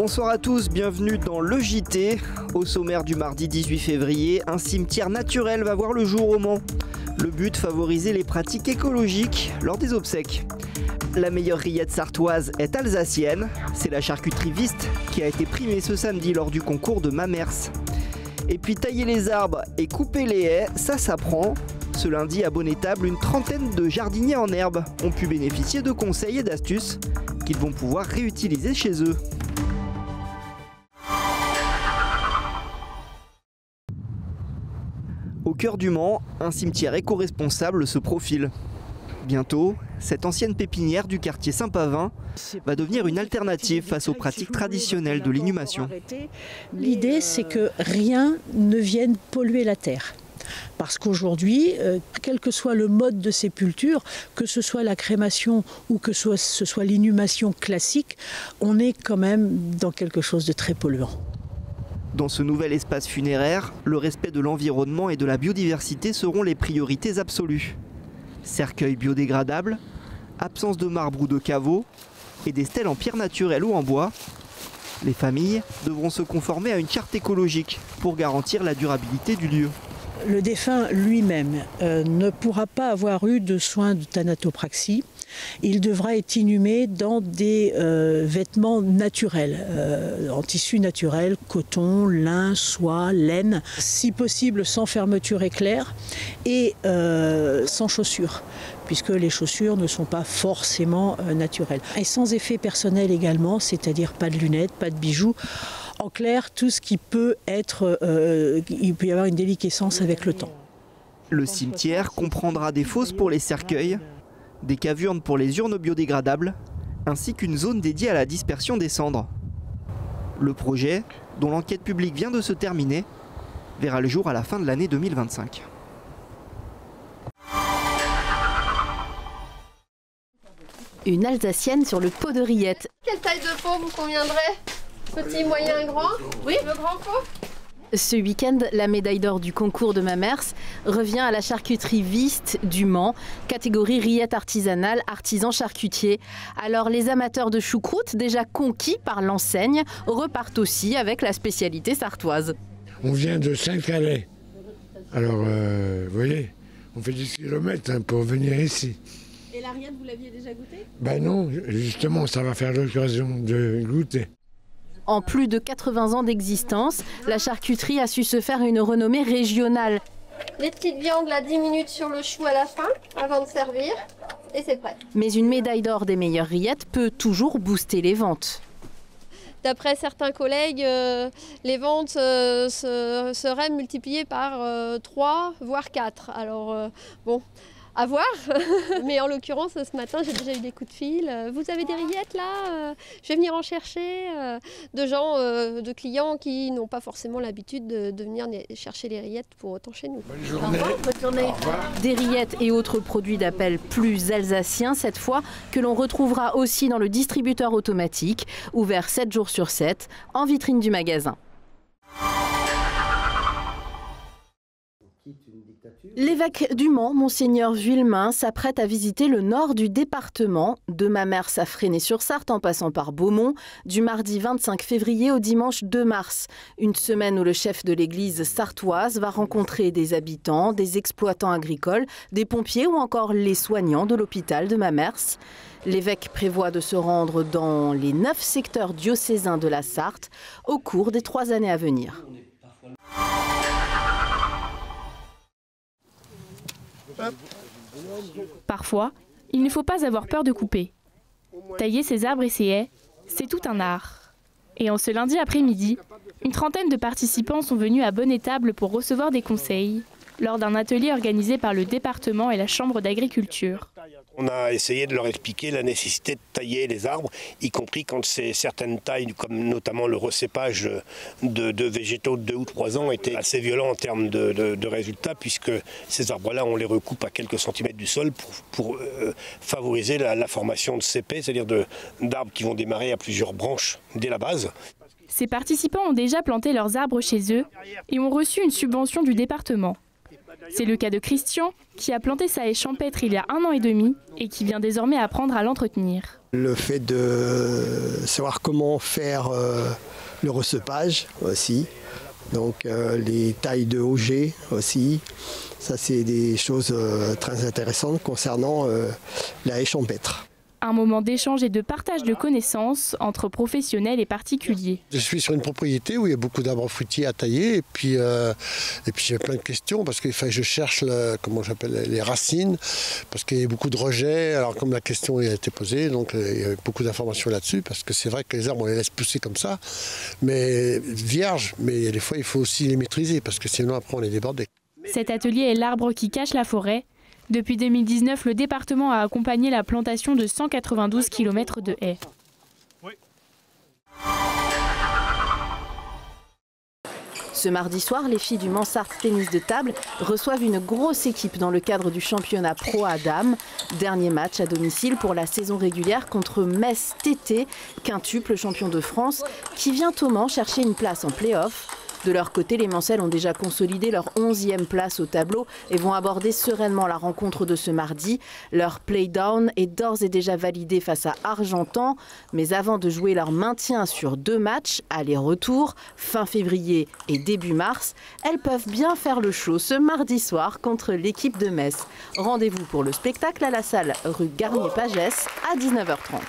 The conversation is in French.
Bonsoir à tous, bienvenue dans le JT. Au sommaire du mardi 18 février, un cimetière naturel va voir le jour au Mans. Le but, favoriser les pratiques écologiques lors des obsèques. La meilleure rillette sartoise est alsacienne. C'est la charcuterie Vist qui a été primée ce samedi lors du concours de Mamers. Et puis tailler les arbres et couper les haies, ça s'apprend. Ce lundi à Bonnétable, une trentaine de jardiniers en herbe ont pu bénéficier de conseils et d'astuces qu'ils vont pouvoir réutiliser chez eux. Au cœur du Mans, un cimetière éco-responsable se profile. Bientôt, cette ancienne pépinière du quartier Saint-Pavin va devenir une alternative face aux pratiques traditionnelles de l'inhumation. L'idée, c'est que rien ne vienne polluer la terre. Parce qu'aujourd'hui, quel que soit le mode de sépulture, que ce soit la crémation ou que ce soit l'inhumation classique, on est quand même dans quelque chose de très polluant. Dans ce nouvel espace funéraire, le respect de l'environnement et de la biodiversité seront les priorités absolues. Cercueil biodégradable, absence de marbre ou de caveau et des stèles en pierre naturelle ou en bois. Les familles devront se conformer à une charte écologique pour garantir la durabilité du lieu. Le défunt lui-même ne pourra pas avoir eu de soins de thanatopraxie. Il devra être inhumé dans des vêtements naturels, en tissu naturel, coton, lin, soie, laine, si possible sans fermeture éclair et sans chaussures, puisque les chaussures ne sont pas forcément naturelles. Et sans effet personnel également, c'est-à-dire pas de lunettes, pas de bijoux. En clair, tout ce qui peut être, il peut y avoir une déliquescence avec le temps. Le cimetière comprendra des fosses pour les cercueils, des cavurnes pour les urnes biodégradables, ainsi qu'une zone dédiée à la dispersion des cendres. Le projet, dont l'enquête publique vient de se terminer, verra le jour à la fin de l'année 2025. Une Alsacienne sur le pot de rillettes. Quelle taille de pot vous conviendrait? Petit, moyen, grand? Oui, le grand pot. Ce week-end, la médaille d'or du concours de Mamers revient à la charcuterie Vist du Mans, catégorie rillette artisanale, artisan charcutier. Alors les amateurs de choucroute, déjà conquis par l'enseigne, repartent aussi avec la spécialité sartoise. On vient de Saint-Calais. Alors, vous voyez, on fait 10 km pour venir ici. Et la rillette, vous l'aviez déjà goûtée? Ben non, justement, ça va faire l'occasion de goûter. En plus de 80 ans d'existence, la charcuterie a su se faire une renommée régionale. Les petites viandes, là, 10 minutes sur le chou à la fin, avant de servir, et c'est prêt. Mais une médaille d'or des meilleures rillettes peut toujours booster les ventes. D'après certains collègues, les ventes seraient multipliées par 3, voire 4. Alors, bon, à voir. Mais en l'occurrence, ce matin, j'ai déjà eu des coups de fil. Vous avez des rillettes là? Je vais venir en chercher. De gens, de clients qui n'ont pas forcément l'habitude de venir chercher les rillettes pour autant chez nous. Bonne journée. Bonne journée. Des rillettes et autres produits d'appel plus alsaciens cette fois, que l'on retrouvera aussi dans le distributeur automatique, ouvert 7 jours sur 7, en vitrine du magasin. L'évêque du Mans, Monseigneur Vuillemin, s'apprête à visiter le nord du département, de Mamers à Fresnay-sur-Sarthe en passant par Beaumont, du mardi 25 février au dimanche 2 mars. Une semaine où le chef de l'église sartoise va rencontrer des habitants, des exploitants agricoles, des pompiers ou encore les soignants de l'hôpital de Mamers. L'évêque prévoit de se rendre dans les 9 secteurs diocésains de la Sarthe au cours des 3 années à venir. Parfois, il ne faut pas avoir peur de couper. Tailler ces arbres et ces haies, c'est tout un art. Et en ce lundi après-midi, une trentaine de participants sont venus à Bonnétable pour recevoir des conseils lors d'un atelier organisé par le département et la Chambre d'agriculture. On a essayé de leur expliquer la nécessité de tailler les arbres, y compris quand c'est certaines tailles, comme notamment le recépage de végétaux de 2 ou 3 ans, était assez violent en termes de résultats, puisque ces arbres-là, on les recoupe à quelques centimètres du sol pour favoriser la formation de cépets, c'est-à-dire d'arbres qui vont démarrer à plusieurs branches dès la base. Ces participants ont déjà planté leurs arbres chez eux et ont reçu une subvention du département. C'est le cas de Christian, qui a planté sa haie champêtre il y a 1 an et demi et qui vient désormais apprendre à l'entretenir. Le fait de savoir comment faire le recepage aussi, donc les tailles de auger aussi, ça c'est des choses très intéressantes concernant la haie champêtre. Un moment d'échange et de partage de connaissances entre professionnels et particuliers. Je suis sur une propriété où il y a beaucoup d'arbres fruitiers à tailler et puis j'ai plein de questions parce qu'il fallait que je cherche les racines parce qu'il y a beaucoup de rejets. Alors comme la question a été posée, donc il y a beaucoup d'informations là-dessus parce que c'est vrai que les arbres on les laisse pousser comme ça, mais vierges, mais des fois il faut aussi les maîtriser parce que sinon après on est débordé. Cet atelier est l'arbre qui cache la forêt. Depuis 2019, le département a accompagné la plantation de 192 km de haies. Ce mardi soir, les filles du Mansart Tennis de Table reçoivent une grosse équipe dans le cadre du championnat Pro à Dames. Dernier match à domicile pour la saison régulière contre Metz TT, quintuple champion de France, qui vient au Mans chercher une place en play-off. De leur côté, les Mancelles ont déjà consolidé leur 11e place au tableau et vont aborder sereinement la rencontre de ce mardi. Leur play-down est d'ores et déjà validé face à Argentan. Mais avant de jouer leur maintien sur 2 matchs, aller-retour, fin février et début mars, elles peuvent bien faire le show ce mardi soir contre l'équipe de Metz. Rendez-vous pour le spectacle à la salle rue Garnier-Pagès à 19h30.